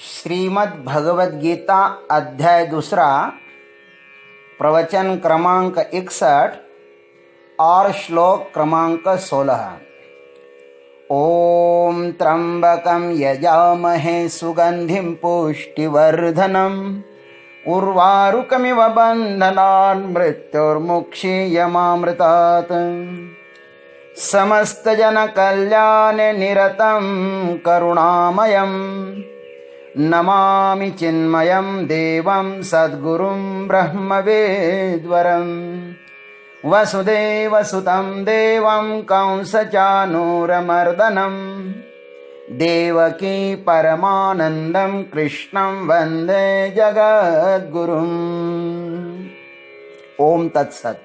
श्रीमद् भगवद गीता अध्याय 2 प्रवचन क्रमांक 61 और श्लोक क्रमांक 16। ओम त्र्यंबकं यजामहे सुगंधिं पुष्टिवर्धनम् उर्वारुकमिव बन्धनान् मृत्युर्मुक्षीयमामृतात् समस्तजनकल्याणे निरतं करुणामयम् नमामि चिन्मयं देवं सद्गुरुं ब्रह्मवेद्वरं वसुदेवसुतं देवं कंसचानूरमर्दनं देवकी परमानन्दं कृष्णं वन्दे जगद्गुरुम्। ओम तत्सत्।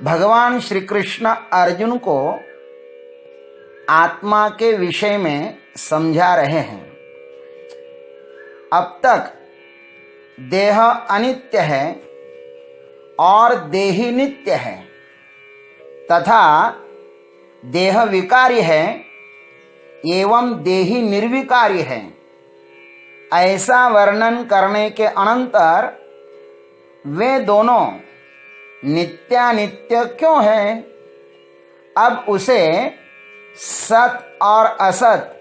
भगवान श्री कृष्ण अर्जुन को आत्मा के विषय में समझा रहे हैं। अब तक देह अनित्य है और देही नित्य है तथा देह विकारी है एवं देही निर्विकारी है, ऐसा वर्णन करने के अनंतर वे दोनों नित्यानित्य क्यों हैं? अब उसे सत और असत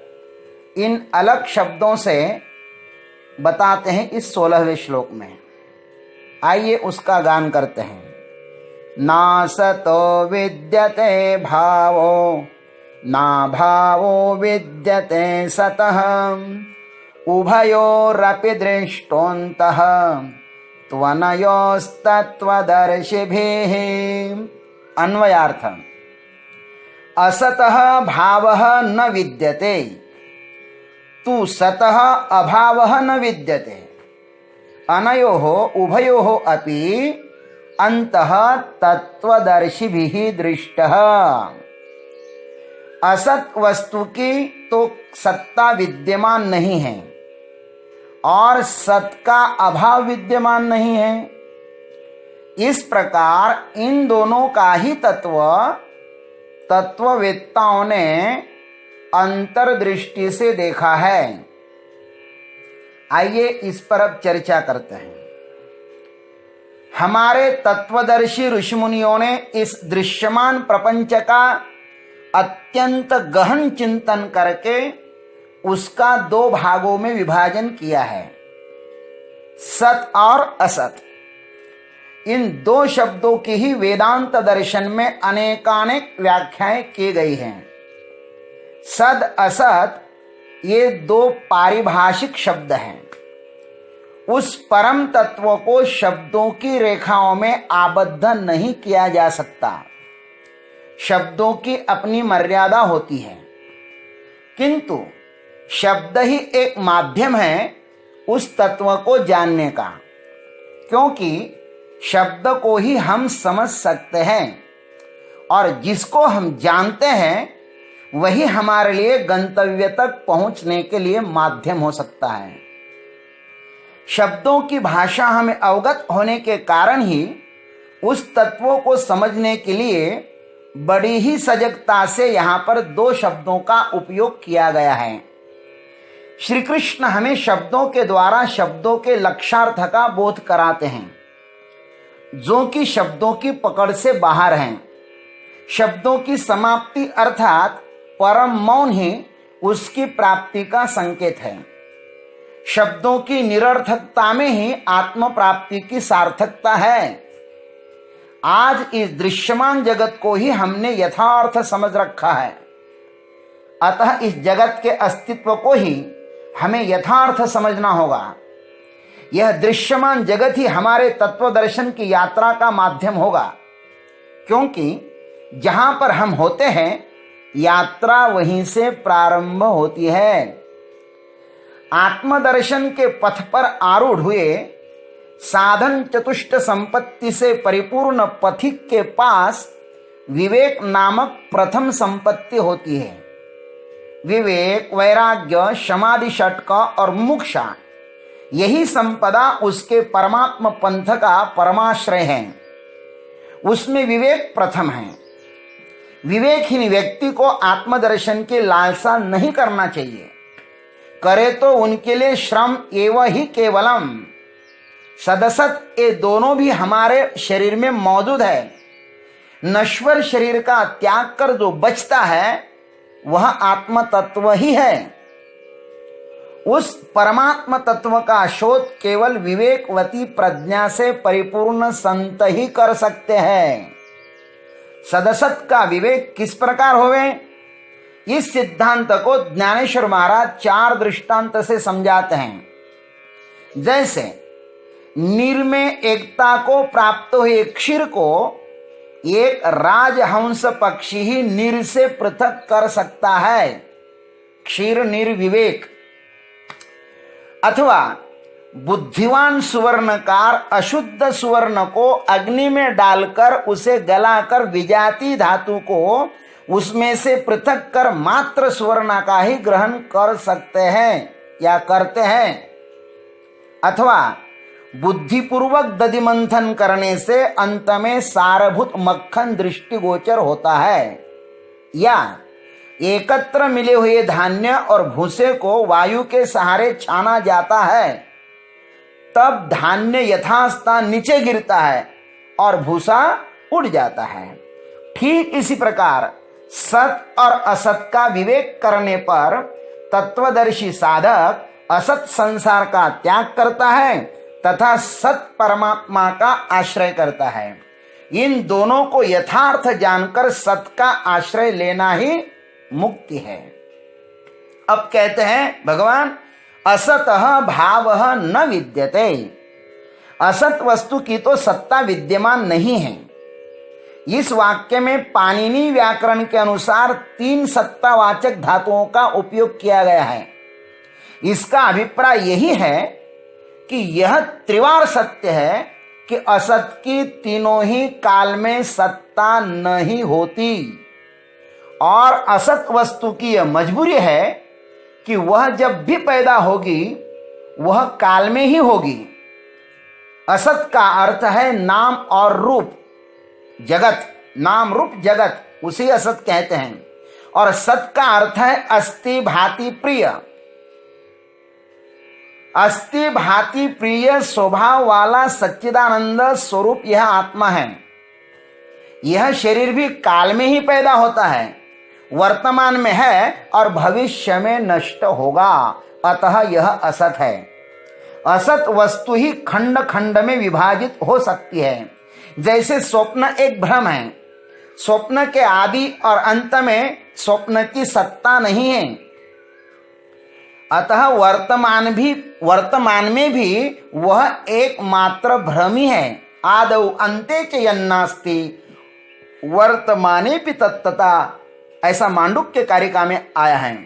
इन अलग शब्दों से बताते हैं इस 16वें श्लोक में। आइए उसका गान करते हैं। ना सतो विद्यते भावो ना भावो विद्यते सतः उभयोरपि दृष्टोऽन्तः त्वनयोस्तत्त्वदर्शिभिः। अन्वयार्थ। असतः भावः न विद्यते तु सतः अभावः न विद्यते। अनयोः उभयोः अपि अन्तः तत्त्वदर्शिभिः दृष्टः। असत वस्तु की तो सत्ता विद्यमान नहीं है और सत का अभाव विद्यमान नहीं है। इस प्रकार इन दोनों का ही तत्ववेत्ताओं ने अंतर्दृष्टि से देखा है। आइए इस पर अब चर्चा करते हैं। हमारे तत्वदर्शी ऋषिमुनियों ने इस दृश्यमान प्रपंच का अत्यंत गहन चिंतन करके उसका 2 भागों में विभाजन किया है, सत और असत। इन 2 शब्दों की ही वेदांत दर्शन में अनेकानेक व्याख्याएं की गई हैं। सद असत ये 2 पारिभाषिक शब्द हैं। उस परम तत्व को शब्दों की रेखाओं में आबद्ध नहीं किया जा सकता। शब्दों की अपनी मर्यादा होती है, किंतु शब्द ही एक माध्यम है उस तत्व को जानने का, क्योंकि शब्द को ही हम समझ सकते हैं और जिसको हम जानते हैं वही हमारे लिए गंतव्य तक पहुंचने के लिए माध्यम हो सकता है। शब्दों की भाषा हमें अवगत होने के कारण ही उस तत्वों को समझने के लिए बड़ी ही सजगता से यहाँ पर 2 शब्दों का उपयोग किया गया है। श्री कृष्ण हमें शब्दों के द्वारा शब्दों के लक्ष्यार्थ का बोध कराते हैं, जो कि शब्दों की पकड़ से बाहर हैं। शब्दों की समाप्ति अर्थात परम मौन ही उसकी प्राप्ति का संकेत है। शब्दों की निरर्थकता में ही आत्म प्राप्ति की सार्थकता है। आज इस दृश्यमान जगत को ही हमने यथार्थ समझ रखा है, अतः इस जगत के अस्तित्व को ही हमें यथार्थ समझना होगा। यह दृश्यमान जगत ही हमारे तत्व दर्शन की यात्रा का माध्यम होगा, क्योंकि जहां पर हम होते हैं यात्रा वहीं से प्रारंभ होती है। आत्मदर्शन के पथ पर आरूढ़ हुए साधन चतुष्ट संपत्ति से परिपूर्ण पथिक के पास विवेक नामक प्रथम संपत्ति होती है। विवेक, वैराग्य, समाधि षटक और मोक्ष, यही संपदा उसके परमात्म पंथ का परमाश्रय है। उसमें विवेक प्रथम है। विवेकहीन व्यक्ति को आत्मदर्शन की लालसा नहीं करना चाहिए, करे तो उनके लिए श्रम एव ही केवलम। सदसत ये दोनों भी हमारे शरीर में मौजूद है। नश्वर शरीर का त्याग कर जो बचता है वह आत्म तत्व ही है। उस परमात्म तत्व का शोध केवल विवेकवती प्रज्ञा से परिपूर्ण संत ही कर सकते हैं। सदसत का विवेक किस प्रकार होवे, इस सिद्धांत को ज्ञानेश्वर महाराज 4 दृष्टांत से समझाते हैं। जैसे निर्मेय एकता को प्राप्त हुए क्षीर को एक राजहंस पक्षी ही नीर से पृथक कर सकता है, क्षीर निर्विवेक। अथवा बुद्धिवान सुवर्णकार अशुद्ध सुवर्ण को अग्नि में डालकर उसे गलाकर विजाति धातु को उसमें से पृथक कर मात्र सुवर्ण का ही ग्रहण कर सकते हैं या करते हैं। अथवा बुद्धिपूर्वक दधिमंथन करने से अंत में सारभूत मक्खन दृष्टिगोचर होता है। या एकत्र मिले हुए धान्य और भूसे को वायु के सहारे छाना जाता है, तब धान्य यथास्थान नीचे गिरता है और भूसा उड़ जाता है। ठीक इसी प्रकार सत और असत का विवेक करने पर तत्वदर्शी साधक असत संसार का त्याग करता है तथा सत परमात्मा का आश्रय करता है। इन दोनों को यथार्थ जानकर सत का आश्रय लेना ही मुक्ति है। अब कहते हैं भगवान, असतः भावः न विद्यते। असत वस्तु की तो सत्ता विद्यमान नहीं है। इस वाक्य में पाणिनि व्याकरण के अनुसार 3 सत्तावाचक धातुओं का उपयोग किया गया है। इसका अभिप्राय यही है कि यह त्रिवार सत्य है कि असत की तीनों ही काल में सत्ता नहीं होती, और असत वस्तु की यह मजबूरी है कि वह जब भी पैदा होगी वह काल में ही होगी। असत का अर्थ है नाम और रूप, जगत, नाम रूप जगत, उसे असत कहते हैं। और सत का अर्थ है अस्ति भाति प्रिय। अस्ति भाति प्रिय स्वभाव वाला सच्चिदानंद स्वरूप यह आत्मा है। यह शरीर भी काल में ही पैदा होता है, वर्तमान में है और भविष्य में नष्ट होगा, अतः यह असत है। असत वस्तु ही खंड खंड में विभाजित हो सकती है। जैसे स्वप्न एक भ्रम है, स्वप्न के आदि और अंत में स्वप्न की सत्ता नहीं है, अतः वर्तमान में भी वह एकमात्र भ्रम ही है। आदौ अंते च यन्नास्ति वर्तमानेपि तत्तता, ऐसा मांडुक्य कारिका में आया है।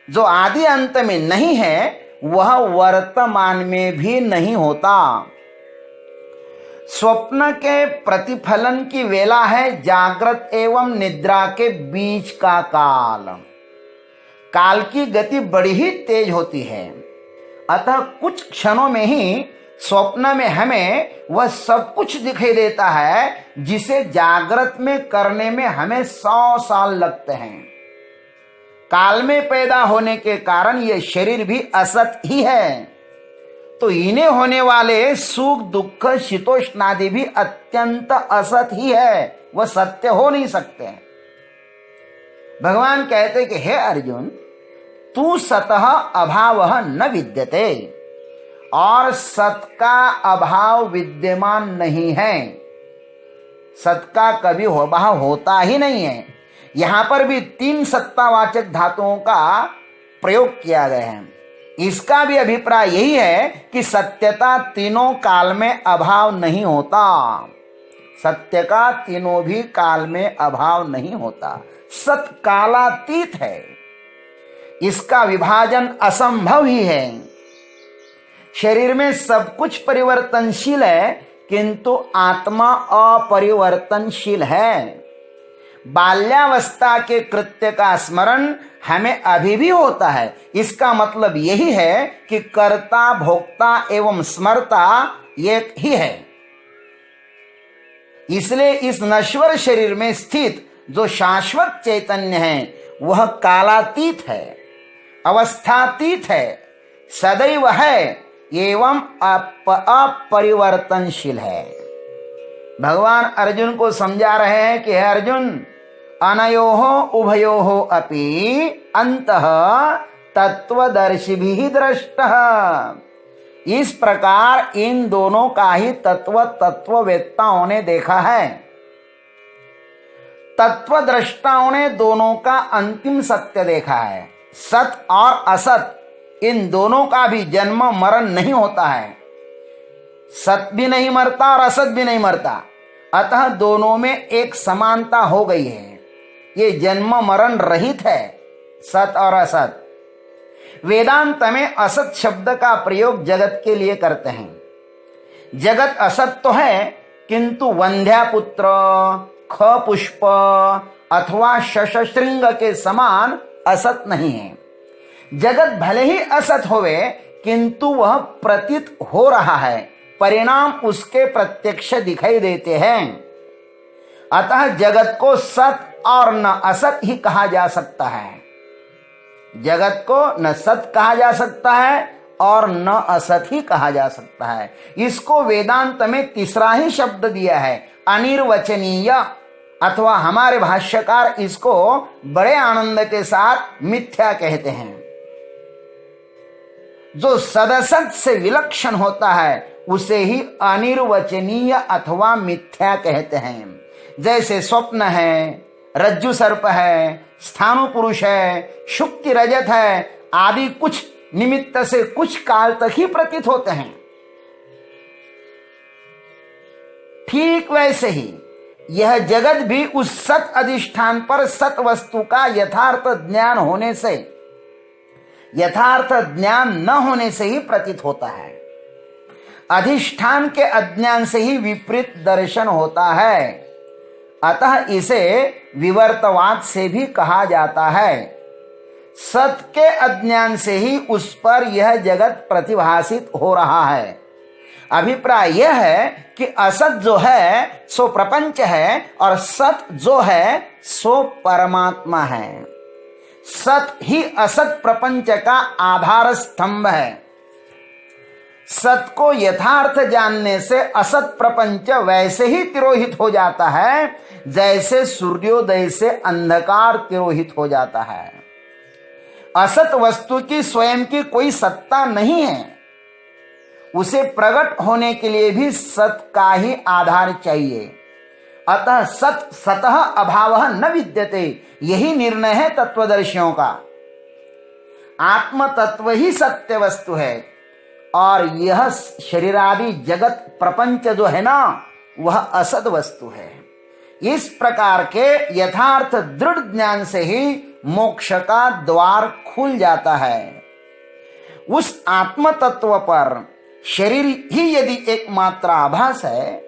जो आदि अंत में नहीं है वह वर्तमान में भी नहीं होता। स्वप्न के प्रतिफलन की वेला है जागृत एवं निद्रा के बीच का काल। काल की गति बड़ी ही तेज होती है, अतः कुछ क्षणों में ही स्वप्न में हमें वह सब कुछ दिखाई देता है जिसे जागृत में करने में हमें 100 साल लगते हैं। काल में पैदा होने के कारण यह शरीर भी असत ही है, तो इन्हें होने वाले सुख दुख शीतोष्णादि भी अत्यंत असत ही है, वह सत्य हो नहीं सकते। भगवान कहते कि हे अर्जुन, तू सतः अभावः न विद्यते, और सत का अभाव विद्यमान नहीं है। सत का कभी अभाव होता ही नहीं है। यहां पर भी 3 सत्तावाचक धातुओं का प्रयोग किया गया है। इसका भी अभिप्राय यही है कि सत्यता तीनों काल में अभाव नहीं होता। सत्य का तीनों भी काल में अभाव नहीं होता। सत कालातीत है, इसका विभाजन असंभव ही है। शरीर में सब कुछ परिवर्तनशील है, किंतु आत्मा अपरिवर्तनशील है। बाल्यावस्था के कृत्य का स्मरण हमें अभी भी होता है। इसका मतलब यही है कि कर्ता भोक्ता एवं स्मर्ता एक ही है। इसलिए इस नश्वर शरीर में स्थित जो शाश्वत चैतन्य है वह कालातीत है। अवस्थातीत है, सदैव है एवं अपरिवर्तनशील है। भगवान अर्जुन को समझा रहे हैं कि हे अर्जुन, अनयोः उभयोः अपि अंतः तत्वदर्शिभिः दृष्टः। इस प्रकार इन दोनों का ही तत्ववेत्ताओं ने देखा है। तत्वद्रष्टाओं ने दोनों का अंतिम सत्य देखा है। सत और असत इन दोनों का भी जन्म मरण नहीं होता है। सत भी नहीं मरता और असत भी नहीं मरता, अतः दोनों में एक समानता हो गई है। ये जन्म मरण रहित है, सत और असत। वेदांत में असत शब्द का प्रयोग जगत के लिए करते हैं। जगत असत तो है, किंतु वंध्यापुत्र, खपुष्प अथवा शशशृंग के समान असत नहीं है। जगत भले ही असत होवे, किंतु वह प्रतीत हो रहा है, परिणाम उसके प्रत्यक्ष दिखाई देते हैं। अतः जगत को सत और न असत ही कहा जा सकता है। जगत को न सत कहा जा सकता है और न असत ही कहा जा सकता है। इसको वेदांत में तीसरा ही शब्द दिया है, अनिर्वचनीय, अथवा हमारे भाष्यकार इसको बड़े आनंद के साथ मिथ्या कहते हैं। जो सदसत से विलक्षण होता है उसे ही अनिर्वचनीय अथवा मिथ्या कहते हैं। जैसे स्वप्न है, रज्जु सर्प है, स्थाणु पुरुष है, शुक्ति रजत है आदि कुछ निमित्त से कुछ काल तक ही प्रतीत होते हैं। ठीक वैसे ही यह जगत भी उस सत अधिष्ठान पर सत वस्तु का यथार्थ ज्ञान होने से, यथार्थ ज्ञान न होने से ही प्रतीत होता है। अधिष्ठान के अज्ञान से ही विपरीत दर्शन होता है। अतः इसे विवर्तवाद से भी कहा जाता है। सत के अज्ञान से ही उस पर यह जगत प्रतिभासित हो रहा है। अभिप्राय यह है कि असत जो है सो प्रपंच है और सत जो है सो परमात्मा है। सत ही असत प्रपंच का आधार स्तंभ है। सत को यथार्थ जानने से असत प्रपंच वैसे ही तिरोहित हो जाता है जैसे सूर्योदय से अंधकार तिरोहित हो जाता है। असत वस्तु की स्वयं की कोई सत्ता नहीं है। उसे प्रकट होने के लिए भी सत का ही आधार चाहिए। अतः सत सतः अभावः न विद्यते, यही निर्णय है तत्वदर्शियों का। आत्म तत्व ही सत्य वस्तु है और यह शरीरादि जगत प्रपंच जो है ना, वह असत वस्तु है। इस प्रकार के यथार्थ दृढ़ ज्ञान से ही मोक्ष का द्वार खुल जाता है। उस आत्म तत्व पर शरीर ही यदि एकमात्र आभास है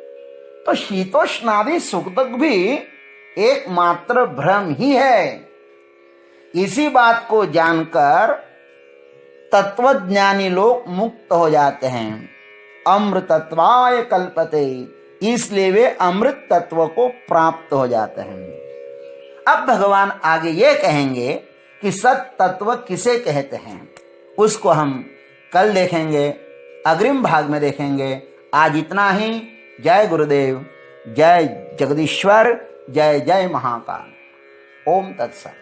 तो शीतोष्णादि सुख दुख भी एकमात्र भ्रम ही है। इसी बात को जानकर तत्वज्ञानी लोग मुक्त हो जाते हैं। अमृतत्वाय कल्पते, इसलिए वे अमृत तत्व को प्राप्त हो जाते हैं। अब भगवान आगे ये कहेंगे कि सत तत्व किसे कहते हैं, उसको हम कल देखेंगे, अग्रिम भाग में देखेंगे। आज इतना ही। जय गुरुदेव, जय जगदीश्वर, जय जय महाकाल। ओम तत्सत।